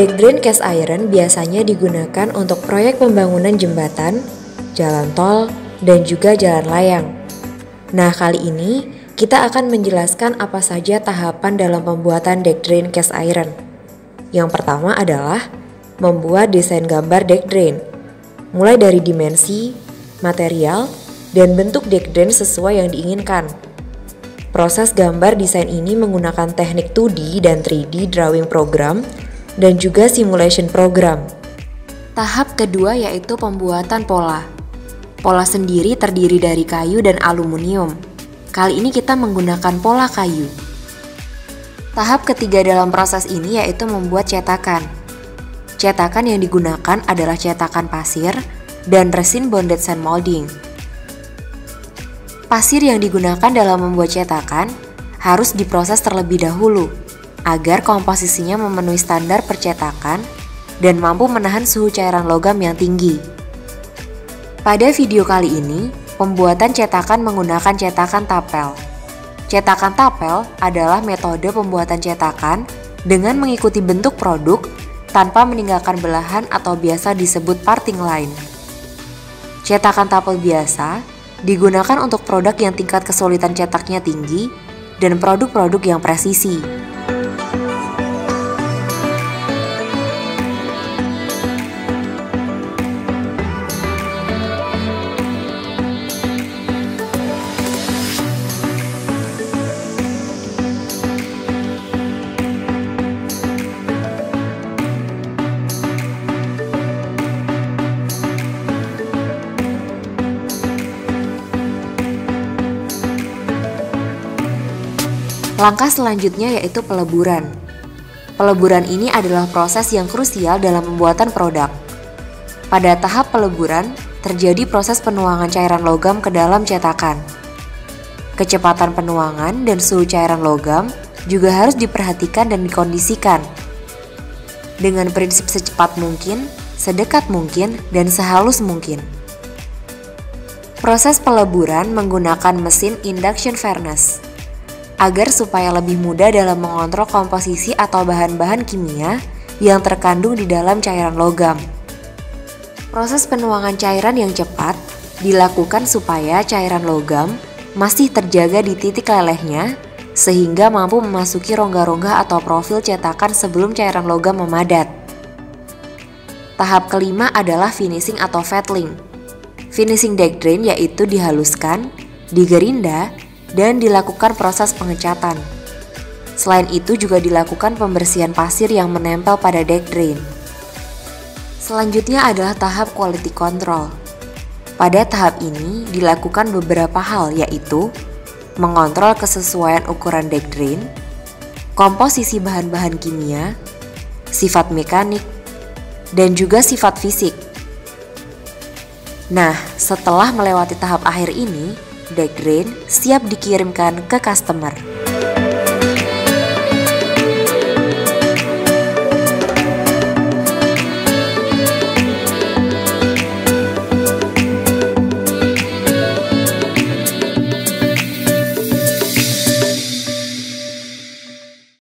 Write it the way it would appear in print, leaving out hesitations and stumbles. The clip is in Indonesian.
Deck Drain Cast Iron biasanya digunakan untuk proyek pembangunan jembatan, jalan tol, dan juga jalan layang. Nah, kali ini kita akan menjelaskan apa saja tahapan dalam pembuatan Deck Drain Cast Iron. Yang pertama adalah membuat desain gambar deck drain, mulai dari dimensi, material, dan bentuk deck drain sesuai yang diinginkan. Proses gambar desain ini menggunakan teknik 2D dan 3D drawing program dan juga simulation program. Tahap kedua yaitu pembuatan pola. Pola sendiri terdiri dari kayu dan aluminium. Kali ini kita menggunakan pola kayu. Tahap ketiga dalam proses ini yaitu membuat cetakan. Cetakan yang digunakan adalah cetakan pasir dan resin bonded sand molding. Pasir yang digunakan dalam membuat cetakan harus diproses terlebih dahulu agar komposisinya memenuhi standar percetakan dan mampu menahan suhu cairan logam yang tinggi. Pada video kali ini, pembuatan cetakan menggunakan cetakan tapel. Cetakan tapel adalah metode pembuatan cetakan dengan mengikuti bentuk produk tanpa meninggalkan belahan atau biasa disebut parting line. Cetakan tapel biasa digunakan untuk produk yang tingkat kesulitan cetaknya tinggi dan produk-produk yang presisi. Langkah selanjutnya yaitu peleburan. Peleburan ini adalah proses yang krusial dalam pembuatan produk. Pada tahap peleburan, terjadi proses penuangan cairan logam ke dalam cetakan. Kecepatan penuangan dan suhu cairan logam juga harus diperhatikan dan dikondisikan. Dengan prinsip secepat mungkin, sedekat mungkin, dan sehalus mungkin. Proses peleburan menggunakan mesin induction furnace agar supaya lebih mudah dalam mengontrol komposisi atau bahan-bahan kimia yang terkandung di dalam cairan logam. Proses penuangan cairan yang cepat dilakukan supaya cairan logam masih terjaga di titik lelehnya sehingga mampu memasuki rongga-rongga atau profil cetakan sebelum cairan logam memadat. Tahap kelima adalah finishing atau fettling. Finishing deck drain yaitu dihaluskan, digerinda, dan dilakukan proses pengecatan. Selain itu juga dilakukan pembersihan pasir yang menempel pada deck drain. Selanjutnya adalah tahap quality control. Pada tahap ini dilakukan beberapa hal yaitu mengontrol kesesuaian ukuran deck drain, komposisi bahan-bahan kimia, sifat mekanik, dan juga sifat fisik. Nah, setelah melewati tahap akhir ini, deck drain siap dikirimkan ke customer.